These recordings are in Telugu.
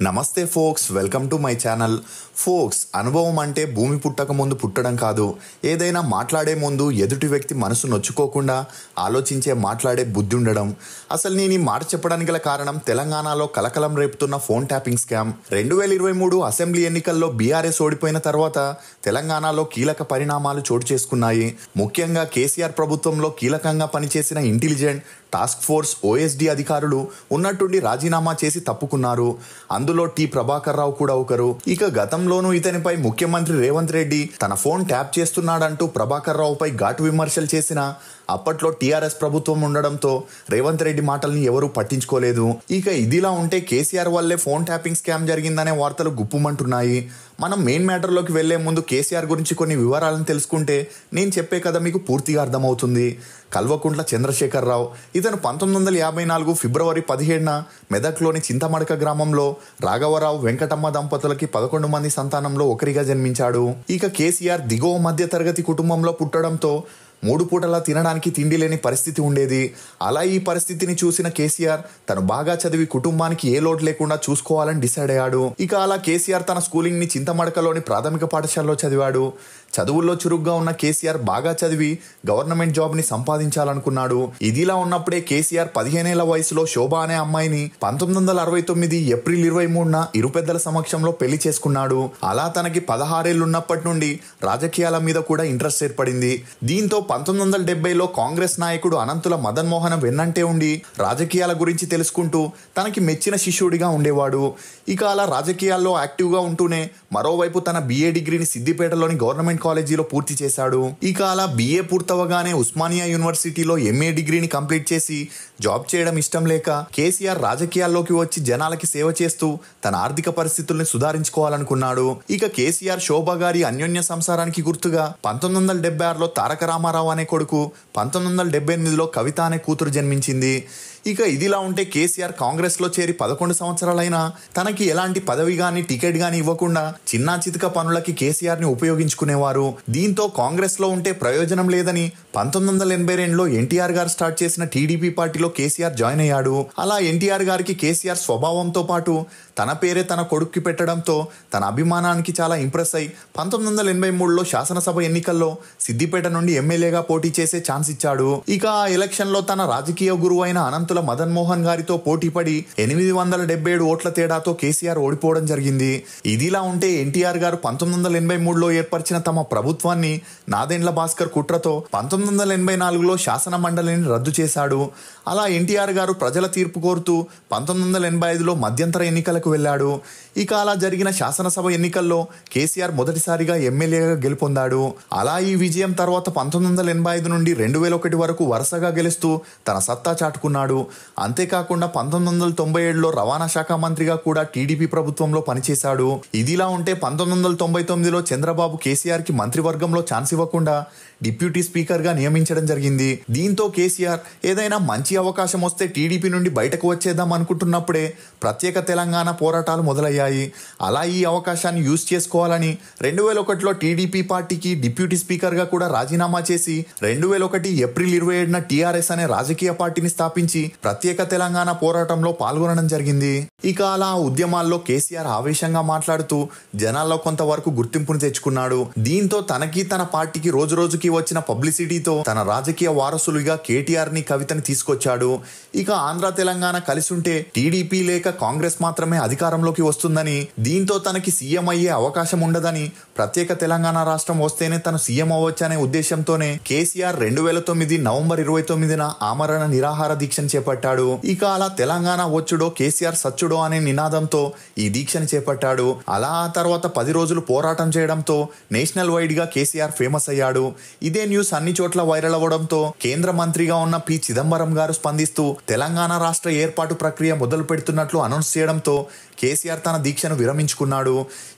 నమస్తే folks, welcome to my channel. Folks, అనుభవం అంటే భూమి పుట్టక ముందు పుట్టడం కాదు. ఏదైనా మాట్లాడే ముందు ఎదుటి వ్యక్తి మనసు నొచ్చుకోకుండా ఆలోచించే మాట్లాడే బుద్ధి ఉండడం. అసలు నేను ఈ మాట చెప్పడానికి గల కారణం తెలంగాణలో కలకలం రేపుతున్న ఫోన్ ట్యాపింగ్ స్కామ్. 2023 అసెంబ్లీ ఎన్నికల్లో బీఆర్ఎస్ ఓడిపోయిన తర్వాత తెలంగాణలో కీలక పరిణామాలు చోటు చేసుకున్నాయి. ముఖ్యంగా కేసీఆర్ ప్రభుత్వంలో కీలకంగా పనిచేసిన ఇంటెలిజెంట్ టాస్క్ ఫోర్స్ OSD అధికారులు ఉన్నట్టుండి రాజీనామా చేసి తప్పుకున్నారు. అందులో టి ప్రభాకర్ రావు కూడా ఒకరు. ఇక గతంలోనూ ఇతనిపై ముఖ్యమంత్రి రేవంత్ రెడ్డి తన ఫోన్ ట్యాప్ చేస్తున్నాడంటూ ప్రభాకర్ రావుపై ఘాటు విమర్శలు చేసిన అప్పట్లో టీఆర్ఎస్ ప్రభుత్వం ఉండడంతో రేవంత్ రెడ్డి మాటల్ని ఎవరూ పట్టించుకోలేదు. ఇక ఇదిలా ఉంటే కేసీఆర్ వల్లే ఫోన్ ట్యాపింగ్ స్కామ్ జరిగిందనే వార్తలు గుప్పుమంటున్నాయి. మనం మెయిన్ మ్యాటర్లోకి వెళ్లే ముందు కేసీఆర్ గురించి కొన్ని వివరాలను తెలుసుకుంటే నేను చెప్పే కథ మీకు పూర్తిగా అర్థమవుతుంది. కల్వకుంట్ల చంద్రశేఖరరావు. ఇతను 1954 ఫిబ్రవరి 17న మెదక్లోని చింతమడక గ్రామంలో రాఘవరావు వెంకటమ్మ దంపతులకి 11 మంది సంతానంలో ఒకరిగా జన్మించాడు. ఇక కేసీఆర్ దిగువ మధ్య తరగతి కుటుంబంలో పుట్టడంతో 3 పూటలా తినడానికి తిండి లేని పరిస్థితి ఉండేది. అలా ఈ పరిస్థితిని చూసిన కేసీఆర్ తను బాగా చదివి కుటుంబానికి ఏ లోటు లేకుండా చూసుకోవాలని డిసైడ్ అయ్యాడు. ఇక అలా కేసీఆర్ తన స్కూలింగ్ ని చింతమడకలోని ప్రాథమిక పాఠశాలలో చదివాడు. చదువుల్లో చురుగ్గా ఉన్న కేసీఆర్ బాగా చదివి గవర్నమెంట్ జాబ్ ని సంపాదించాలనుకున్నాడు. ఇదిలా ఉన్నప్పుడే కేసీఆర్ 15 ఏళ్ల వయసులో శోభ అనే అమ్మాయిని 1969 ఏప్రిల్ 23న ఇరు పెద్దల సమక్షంలో పెళ్లి చేసుకున్నాడు. అలా తనకి 16 ఏళ్లున్నప్పటి నుండి రాజకీయాల మీద కూడా ఇంట్రెస్ట్ ఏర్పడింది. దీంతో 1970లో కాంగ్రెస్ నాయకుడు అనంతుల మదన్ మోహన్ వెన్నంటే ఉండి రాజకీయాల గురించి తెలుసుకుంటూ తనకి మెచ్చిన శిష్యుడిగా ఉండేవాడు. ఇక అలా రాజకీయాల్లో యాక్టివ్గా ఉంటూనే మరోవైపు తన BA డిగ్రీని సిద్దిపేటలోని గవర్నమెంట్ కాలేజీలో పూర్తి చేశాడు. ఇక అలా BA పూర్తవగానే ఉస్మానియా యూనివర్సిటీలో MA డిగ్రీని కంప్లీట్ చేసి జాబ్ చేయడం ఇష్టం లేక కేసీఆర్ రాజకీయాల్లోకి వచ్చి జనాలకి సేవ చేస్తూ తన ఆర్థిక పరిస్థితుల్ని సుధారించుకోవాలనుకున్నాడు. ఇక కేసీఆర్ శోభ గారి అన్యోన్య సంసారానికి గుర్తుగా 1976లో తారక రామారావు అనే కొడుకు, 1978లో కవిత అనే కూతురు జన్మించింది. ఇక ఇదిలా ఉంటే కేసీఆర్ కాంగ్రెస్ లో చేరి 11 సంవత్సరాలైనా తనకి ఎలాంటి పదవి గాని టికెట్ గాని ఇవ్వకుండా చిన్నా చితక పనులకి కేసీఆర్ ని ఉపయోగించుకునేవారు. దీంతో కాంగ్రెస్ లో ఉంటే ప్రయోజనం లేదని 1982లో ఎన్టీఆర్ గారు స్టార్ట్ చేసిన టీడీపీ పార్టీలో కేసీఆర్ జాయిన్ అయ్యాడు. అలా ఎన్టీఆర్ గారికి కేసీఆర్ స్వభావంతో పాటు తన పేరే తన కొడుక్కి పెట్టడంతో తన అభిమానానికి చాలా ఇంప్రెస్ అయి 1983లో శాసనసభ ఎన్నికల్లో సిద్దిపేట నుండి ఎమ్మెల్యేగా పోటీ చేసే ఛాన్స్ ఇచ్చాడు. ఇక ఆ ఎలక్షన్ లో తన రాజకీయ గురువు అయిన అనంతుల మదన్ మోహన్ గారితో పోటీపడి 877 ఓట్ల తేడాతో కేసీఆర్ ఓడిపోవడం జరిగింది. ఇదిలా ఉంటే ఎన్టీఆర్ గారు 1983లో ఏర్పరిచిన తమ ప్రభుత్వాన్ని నాదెండ్ల భాస్కర్ కుట్రతో 1984లో శాసన మండలిని రద్దు చేశాడు. అలా ఎన్టీఆర్ గారు ప్రజల తీర్పు కోరుతూ 1985లో మధ్యంతర ఎన్నికలకు వెళ్ళాడు. ఇక అలా జరిగిన శాసనసభ ఎన్నికల్లో కేసీఆర్ మొదటిసారిగా ఎమ్మెల్యేగా గెలుపొందాడు. అలా ఈ విజయం తర్వాత 1985 నుండి 2001 వరకు వరుసగా గెలుస్తూ తన సత్తా చాటుకున్నాడు. అంతేకాకుండా 1997లో రవాణా శాఖ మంత్రిగా కూడా టీడీపీ ప్రభుత్వంలో పనిచేశాడు. ఇదిలా ఉంటే 1999లో చంద్రబాబు కేసీఆర్ కి మంత్రివర్గంలో ఛాన్స్ ఇవ్వకుండా డిప్యూటీ స్పీకర్ గా నియమించడం జరిగింది. దీంతో కేసీఆర్ ఏదైనా మంచి అవకాశం వస్తే టీడీపీ నుండి బయటకు వచ్చేద్దాం అనుకుంటున్నప్పుడే ప్రత్యేక తెలంగాణ పోరాటాలు మొదలయ్యాయి. అలా ఈ అవకాశాన్ని యూజ్ చేసుకోవాలని 2001లో టీడీపీ పార్టీకి డిప్యూటీ స్పీకర్ గా కూడా రాజీనామా చేసి 2001 ఏప్రిల్ 27న టీఆర్ఎస్ అనే రాజకీయ పార్టీని స్థాపించి ప్రత్యేక తెలంగాణ పోరాటంలో పాల్గొనడం జరిగింది. ఇక అలా ఉద్యమాల్లో కేసీఆర్ ఆవేశంగా మాట్లాడుతూ జనాల్లో కొంతవరకు గుర్తింపును తెచ్చుకున్నాడు. దీంతో తనకి తన పార్టీకి రోజు రోజుకి వచ్చిన పబ్లిసిటీతో తన రాజకీయ వారసులుగా కేటీఆర్ ని కవితని తీసుకొచ్చాడు. ఇక ఆంధ్ర తెలంగాణ కలిసి ఉంటే టీడీపీ లేక కాంగ్రెస్ మాత్రమే అధికారంలోకి వస్తుందని, దీంతో తనకి సీఎం అయ్యే అవకాశం ఉండదని, ప్రత్యేక తెలంగాణ రాష్ట్రం వస్తేనే తను సీఎం అవ్వచ్చనే ఉద్దేశంతోనే కేసీఆర్ 2009 నవంబర్ 29న ఆమరణ నిరాహార దీక్షను చేపట్టాడు. ఇక అలా తెలంగాణ వచ్చుడో కేసీఆర్ సచ్చుడో అనే నినాదంతో ఈ దీక్షను చేపట్టాడు. అలా ఆ తర్వాత 10 రోజులు పోరాటం చేయడంతో నేషనల్ వైడ్ గా కేసీఆర్ ఫేమస్ అయ్యాడు. ఇదే న్యూస్ అన్ని చోట్ల వైరల్ అవ్వడంతో కేంద్ర మంత్రిగా ఉన్న పి చిదంబరం గారు స్పందిస్తూ తెలంగాణ రాష్ట్ర ఏర్పాటు ప్రక్రియ మొదలు పెడుతున్నట్లు అనౌన్స్ చేయడంతో కేసీఆర్ తన దీక్షను విరమించుకున్నాడు.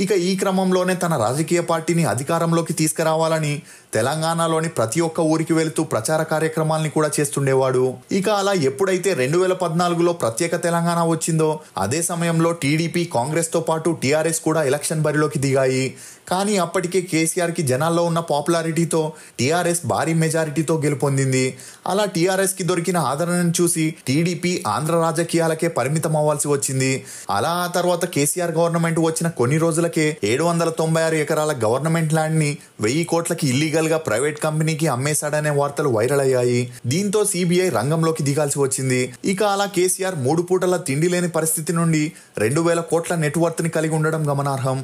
ఇక ఈ క్రమంలోనే తన రాజకీయ పార్టీని అధికారంలోకి తీసుకురావాలని తెలంగాణలోని ప్రతి ఒక్క ఊరికి వెళుతూ ప్రచార కార్యక్రమాల్ని కూడా చేస్తుండేవాడు. ఇక అలా ఎప్పుడైతే 2014లో ప్రత్యేక తెలంగాణ వచ్చిందో అదే సమయంలో టీడీపీ, కాంగ్రెస్ తో పాటు టీఆర్ఎస్ కూడా ఎలక్షన్ బరిలోకి దిగాయి. కానీ అప్పటికే కేసీఆర్కి జనాల్లో ఉన్న పాపులారిటీతో టీఆర్ఎస్ భారీ మెజారిటీతో గెలుపొందింది. అలా టీఆర్ఎస్కి దొరికిన ఆదరణను చూసి టీడీపీ ఆంధ్ర రాజకీయాలకే పరిమితం అవ్వాల్సి వచ్చింది. అలా ఆ తర్వాత కేసీఆర్ గవర్నమెంట్ వచ్చిన కొన్ని రోజులకే 796 ఎకరాల గవర్నమెంట్ ల్యాండ్ని 1000 కోట్లకి ఇల్లీగల్గా ప్రైవేట్ కంపెనీకి అమ్మేశాడనే వార్తలు వైరల్ అయ్యాయి. దీంతో సిబిఐ రంగంలోకి దిగాల్సి వచ్చింది. ఇక అలా కేసీఆర్ 3 పూటల తిండి లేని పరిస్థితి నుండి 2000 కోట్ల నెట్వర్త్ ని కలిగి ఉండడం గమనార్హం.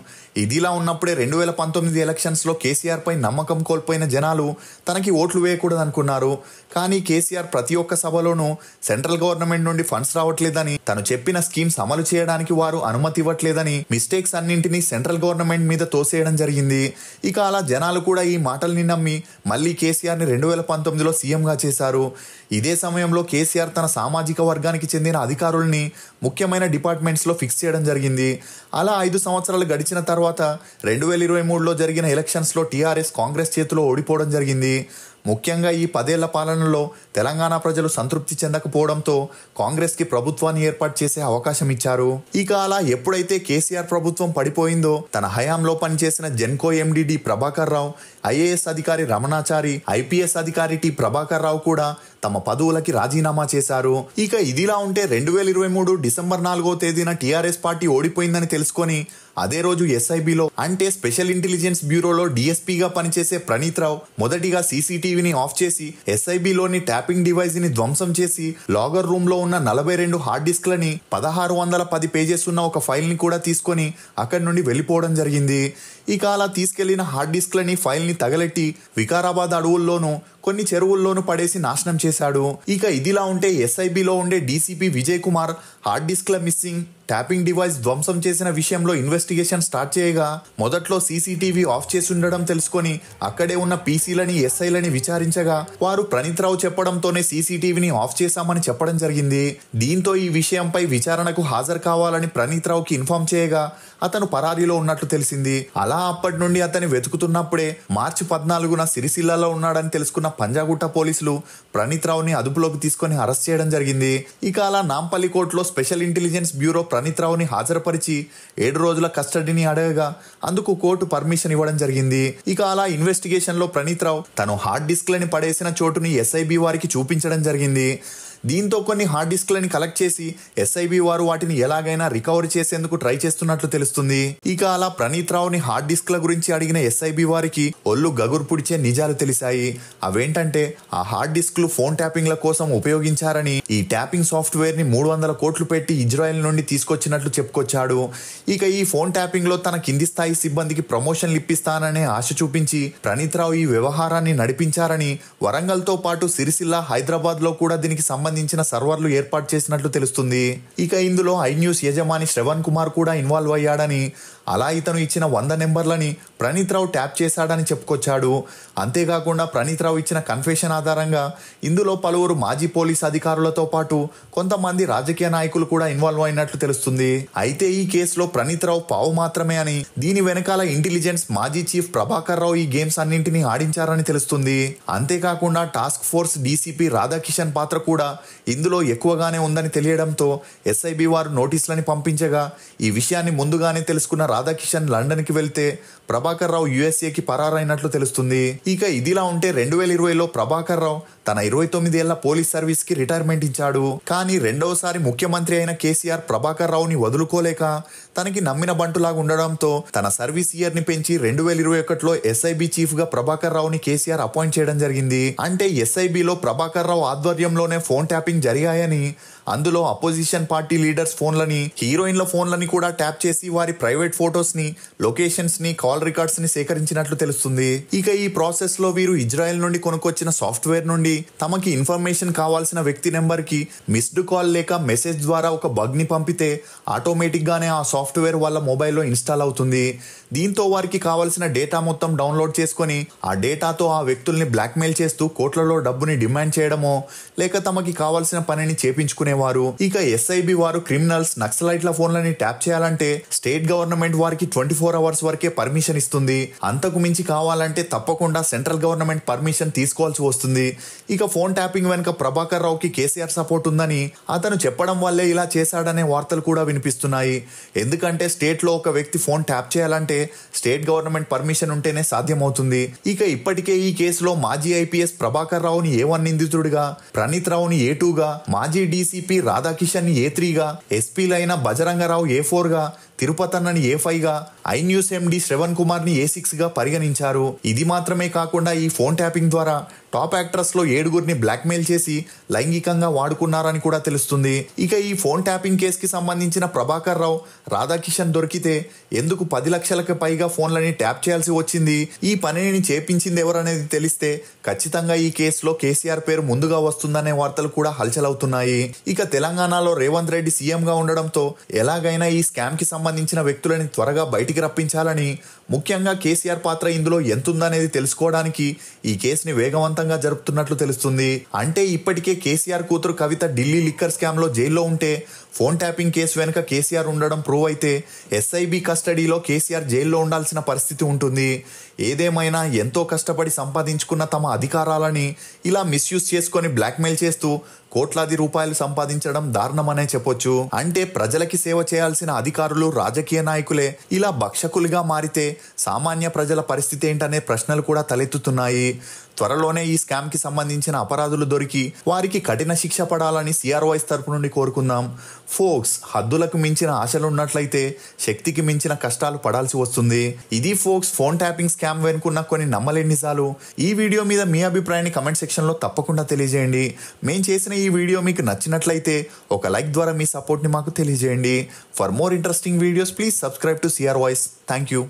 ఇదిలా ఉన్నప్పుడే 2019 ఎలక్షన్స్ లో కేసీఆర్ పై నమ్మకం కోల్పోయిన జనాలు తనకి ఓట్లు వేయకూడదనుకున్నారు. కానీ కేసీఆర్ ప్రతి ఒక్క సభలోనూ సెంట్రల్ గవర్నమెంట్ నుండి ఫండ్స్ రావట్లేదని, తను చెప్పిన స్కీమ్స్ అమలు చేయడానికి వారు అనుమతి ఇవ్వట్లేదని మిస్టేక్స్ అన్నింటినీ సెంట్రల్ గవర్నమెంట్ మీద తోసేయడం జరిగింది. ఇక అలా జనాలు కూడా ఈ మాటల్ని నమ్మి మళ్ళీ కేసీఆర్ని 2019లో సీఎంగా చేశారు. ఇదే సమయంలో కేసీఆర్ తన సామాజిక వర్గానికి చెందిన అధికారుల్ని ముఖ్యమైన డిపార్ట్మెంట్స్లో ఫిక్స్ చేయడం జరిగింది. అలా 5 సంవత్సరాలు గడిచిన తర్వాత 2023లో జరిగిన ఎలక్షన్స్లో టీఆర్ఎస్ కాంగ్రెస్ చేతిలో ఓడిపోవడం జరిగింది. ముఖ్యంగా ఈ 10 ఏళ్ల పాలనలో తెలంగాణ ప్రజలు సంతృప్తి చెందకపోవడంతో కాంగ్రెస్కి ప్రభుత్వాన్ని ఏర్పాటు చేసే అవకాశం ఇచ్చారు. ఇక అలా ఎప్పుడైతే కేసీఆర్ ప్రభుత్వం పడిపోయిందో తన హయాంలో పనిచేసిన జెన్కో ఎండి డి ప్రభాకర్ రావు, ఐఏఎస్ అధికారి రమణాచారి, ఐపీఎస్ అధికారి టి ప్రభాకర్ రావు కూడా తమ పదవులకి రాజీనామా చేశారు. ఇక ఇదిలా ఉంటే 2023 డిసెంబర్ 4వ తేదీన టీఆర్ఎస్ పార్టీ ఓడిపోయిందని తెలుసుకొని అదే రోజు ఎస్ఐబిలో అంటే స్పెషల్ ఇంటెలిజెన్స్ బ్యూరోలో డిఎస్పీగా పనిచేసే ప్రణీత్ రావు మొదటిగా సీసీటీవీని ఆఫ్ చేసి ఎస్ఐబిలోని ట్యాపింగ్ డివైస్ ని ధ్వంసం చేసి లాగర్ రూమ్ లో ఉన్న 42 హార్డ్ డిస్క్లని 1610 పేజెస్ ఉన్న ఒక ఫైల్ ని కూడా తీసుకొని అక్కడి నుండి వెళ్ళిపోవడం జరిగింది. ఇక అలా తీసుకెళ్లిన హార్డ్ డిస్క్లని ఫైల్ ని తగలెట్టి వికారాబాద్ అడవుల్లోనూ కొన్ని చెరువుల్లోనూ పడేసి నాశనం చేశాడు. ఇక ఇదిలా ఉంటే ఎస్ఐబిలో ఉండే డీసీపీ విజయ్ కుమార్ హార్డ్ డిస్క్ల మిస్సింగ్, ట్యాపింగ్ డివైస్ ధ్వంసం చేసిన విషయంలో ఇన్వెస్టిగేషన్ స్టార్ట్ చేయగా మొదట్లో సీసీటీవీ ఆఫ్ చేసి ఉండడం తెలుసుకొని అక్కడే ఉన్న పీసీలని, ఎస్ఐలని విచారించగా వారు ప్రణీత్ రావు చెప్పడంతోనే సీసీటీవీని ఆఫ్ చేశామని చెప్పడం జరిగింది. దీంతో ఈ విషయంపై విచారణకు హాజరు కావాలని ప్రణీత్ రావుకి ఇన్ఫార్మ్ చేయగా అతను పరారీలో ఉన్నట్లు తెలిసింది. అలా అప్పటి నుండి అతన్ని వెతుకుతున్నప్పుడే మార్చి 14న సిరిసిల్లలో ఉన్నాడని తెలుసుకున్న పంజాగుట్ట పోలీసులు ప్రణీత్ రావుని అదుపులోకి తీసుకొని అరెస్ట్ చేయడం జరిగింది. ఇక అలా నాంపల్లి కోర్టులో స్పెషల్ ఇంటెలిజెన్స్ బ్యూరో ప్రణీత్ రావుని హాజరుపరిచి 7 రోజుల కస్టడీని అడగగా అందుకు కోర్టు పర్మిషన్ ఇవ్వడం జరిగింది. ఇక అలా ఇన్వెస్టిగేషన్ లో ప్రణీత్ రావు తను హార్డ్ డిస్క్లని పడేసిన చోటుని ఎస్ఐబి వారికి చూపించడం జరిగింది. దీంతో కొన్ని హార్డ్ డిస్క్లని కలెక్ట్ చేసి ఎస్ఐబి వారు వాటిని ఎలాగైనా రికవరీ చేసేందుకు ట్రై చేస్తున్నట్లు తెలుస్తుంది. ఇక అలా ప్రణీత్ రావుని హార్డ్ డిస్క్ల గురించి అడిగిన ఎస్ఐబి వారికి ఒళ్ళు గగురు పుడిచే నిజాలు తెలిసాయి. అవేంటంటే ఆ హార్డ్ డిస్క్లు ఫోన్ ట్యాపింగ్ల కోసం ఉపయోగించారని, ఈ ట్యాపింగ్ సాఫ్ట్వేర్ ని 300 కోట్లు పెట్టి ఇజ్రాయెల్ నుండి తీసుకొచ్చినట్లు చెప్పుకొచ్చాడు. ఇక ఈ ఫోన్ ట్యాపింగ్ లో తన కింది స్థాయి సిబ్బందికి ప్రమోషన్లు ఇప్పిస్తాననే ఆశ చూపించి ప్రణీత్ రావు ఈ వ్యవహారాన్ని నడిపించారని, వరంగల్ తో పాటు సిరిసిల్ల, హైదరాబాద్ లో కూడా దీనికి సంబంధించిన సర్వర్లు ఏర్పాటు చేసినట్లు తెలుస్తుంది. ఇక ఇందులో ఐన్యూస్ యజమాని శ్రవణ్ కుమార్ కూడా ఇన్వాల్వ్ అయ్యాడని, అలా ఇతను ఇచ్చిన 100 నెంబర్లని ప్రణీత్ రావు ట్యాప్ చేశాడని చెప్పుకొచ్చాడు. అంతేకాకుండా ప్రణీత్ రావు ఇచ్చిన కన్ఫెషన్ ఆధారంగా ఇందులో పలువురు మాజీ పోలీస్ అధికారులతో పాటు కొంతమంది రాజకీయ నాయకులు కూడా ఇన్వాల్వ్ అయినట్లు తెలుస్తుంది. అయితే ఈ కేసులో ప్రణీత్ రావు పావు మాత్రమే అని, దీని వెనకాల ఇంటెలిజెన్స్ మాజీ చీఫ్ ప్రభాకర్ రావు ఈ గేమ్స్ అన్నింటినీ ఆడించారని తెలుస్తుంది. అంతేకాకుండా టాస్క్ ఫోర్స్ డీసీపీ రాధాకిషన్ పాత్ర కూడా ఇందులో ఎక్కువగానే ఉందని తెలియడంతో ఎస్ఐబి వారు నోటీసులని పంపించగా ఈ విషయాన్ని ముందుగానే తెలుసుకున్న రాధాకిషన్ లండన్ కి వెళ్తే ప్రభాకర్ రావు యుఎస్ఏకి పరారైనట్లు తెలుస్తుంది. ఇక ఇదిలా ఉంటే 2020లో ప్రభాకర్ రావు తన 29 ఏళ్ల పోలీస్ సర్వీస్ కి రిటైర్మెంట్ ఇచ్చాడు. కానీ రెండవసారి ముఖ్యమంత్రి అయిన కేసీఆర్ ప్రభాకర్ రావుని వదులుకోలేక తనకి నమ్మిన బంటులాగా ఉండడంతో తన సర్వీస్ ఇయర్ ని పెంచి 2021లో ఎస్ఐబి చీఫ్ గా ప్రభాకర్ రావుని కేసీఆర్ అపాయింట్ చేయడం జరిగింది. అంటే ఎస్ఐబిలో ప్రభాకర్ రావు ఆధ్వర్యంలోనే ఫోన్ ట్యాపింగ్ జరిగాయని, అందులో అపోజిషన్ పార్టీ లీడర్స్ ఫోన్లని, హీరోయిన్ల ఫోన్లని కూడా ట్యాప్ చేసి వారి ప్రైవేట్ ఫోటోస్ ని, లొకేషన్స్ ని, కాల్ రికార్డ్స్ ని సేకరించినట్లు తెలుస్తుంది. ఇక ఈ ప్రాసెస్ లో వీరు ఇజ్రాయెల్ నుండి కొనుక్కొచ్చిన సాఫ్ట్వేర్ నుండి తమకి ఇన్ఫర్మేషన్ కావాల్సిన వ్యక్తి నెంబర్ కి మిస్డ్ కాల్ లేక మెసేజ్ ద్వారా ఒక బగ్ ని పంపితే ఆటోమేటిక్ గానే ఆ సాఫ్ట్వేర్ వాళ్ళ మొబైల్లో ఇన్స్టాల్ అవుతుంది. దీంతో వారికి కావాల్సిన డేటా మొత్తం డౌన్లోడ్ చేసుకొని ఆ డేటాతో ఆ వ్యక్తుల్ని బ్లాక్మెయిల్ చేస్తూ కోట్లలో డబ్బుని డిమాండ్ చేయడమో లేక తమకి కావాల్సిన పనిని చేపించుకునే అనేవారు. ఇక ఎస్ఐబి వారు క్రిమినల్స్ నక్సలైట్ల ఫోన్లని ట్యాప్ చేయాలంటే స్టేట్ గవర్నమెంట్ వారికి 24 అవర్స్ వరకే పర్మిషన్ ఇస్తుంది. అంతకు మించి కావాలంటే తప్పకుండా సెంట్రల్ గవర్నమెంట్ పర్మిషన్ తీసుకోవాల్సి వస్తుంది. ఇక ఫోన్ ట్యాపింగ్ వెనుక ప్రభాకర్ రావుకి కేసీఆర్ సపోర్ట్ ఉందని అతను చెప్పడం వల్లే ఇలా చేశాడనే వార్తలు కూడా వినిపిస్తున్నాయి. ఎందుకంటే స్టేట్ లో ఒక వ్యక్తి ఫోన్ ట్యాప్ చేయాలంటే స్టేట్ గవర్నమెంట్ పర్మిషన్ ఉంటేనే సాధ్యమవుతుంది. ఇక ఇప్పటికే ఈ కేసులో మాజీ ఐపీఎస్ ప్రభాకర్ రావుని A1 నిందితుడిగా, ప్రణీత్ రావుని A2గా, మాజీ డీసీపీ రాధాకిషన్ ని A3గా, ఎస్పీలైన బజరంగరావు A4 గా, తిరుపతన్నని A5గా, ఐన్యూస్ ఎండి శ్రవణ్ కుమార్ ని A6గా పరిగణించారు. ఇది మాత్రమే కాకుండా ఈ ఫోన్ ట్యాపింగ్ ద్వారా టాప్ యాక్టర్స్ లో 7గురిని బ్లాక్మెయిల్ చేసి లైంగికంగా వాడుకున్నారని కూడా తెలుస్తుంది. ఇక ఈ ఫోన్ ట్యాపింగ్ కేసుకి సంబంధించిన ప్రభాకర్ రావు, రాధాకిషన్ దొరికితే ఎందుకు 10 లక్షలకు పైగా ఫోన్లని ట్యాప్ చేయాల్సి వచ్చింది, ఈ పనిని చేపించింది ఎవరనేది తెలిస్తే ఖచ్చితంగా ఈ కేసులో కేసీఆర్ పేరు ముందుగా వస్తుందనే వార్తలు కూడా హల్చల్ అవుతున్నాయి. ఇక తెలంగాణలో రేవంత్ రెడ్డి సీఎంగా ఉండడంతో ఎలాగైనా ఈ స్కామ్ కి సంబంధించిన వ్యక్తులని త్వరగా బయటికి రప్పించాలని, ముఖ్యంగా కేసీఆర్ పాత్ర ఇందులో ఎంతుందనేది తెలుసుకోవడానికి ఈ కేసుని వేగవంతంగా జరుపుతున్నట్లు తెలుస్తుంది. అంటే ఇప్పటికే కేసీఆర్ కూతురు కవిత ఢిల్లీ లిక్కర్ స్కామ్ లో జైల్లో ఉంటే ఫోన్ ట్యాపింగ్ కేసు వెనుక కేసీఆర్ ఉండడం ప్రూవ్ అయితే ఎస్ఐబి కస్టడీలో కేసీఆర్ జైల్లో ఉండాల్సిన పరిస్థితి ఉంటుంది. ఏదేమైనా ఎంతో కష్టపడి సంపాదించుకున్న తమ అధికారాలని ఇలా మిస్యూజ్ చేసుకొని బ్లాక్మెయిల్ చేస్తూ కోట్లాది రూపాయలు సంపాదించడం దారుణమనే చెప్పొచ్చు. అంటే ప్రజలకి సేవ చేయాల్సిన అధికారులు, రాజకీయ నాయకులే ఇలా భక్షకులుగా మారితే సామాన్య ప్రజల పరిస్థితి ఏంటనే ప్రశ్నలు కూడా తలెత్తుతున్నాయి. త్వరలోనే ఈ స్కామ్ కి సంబంధించిన అపరాధులు దొరికి వారికి కఠిన శిక్ష పడాలని CROIS తరపు నుండి కోరుకుందాం. ఫోక్స్, హద్దులకు మించిన ఆశలున్నట్లయితే శక్తికి మించిన కష్టాలు పడాల్సి వస్తుంది. ఇది ఫోక్స్ ఫోన్ ట్యాపింగ్ స్కామ్ వెనుకున్న కొన్ని నమ్మలేని నిజాలు. ఈ వీడియో మీద మీ అభిప్రాయాన్ని కమెంట్ సెక్షన్ లో తప్పకుండా తెలియజేయండి. మేము చేసిన ఈ వీడియో మీకు నచ్చినట్లయితే ఒక లైక్ ద్వారా మీ సపోర్ట్ ని మాకు తెలియజేయండి. For more interesting videos please subscribe to CROIS. Thank you.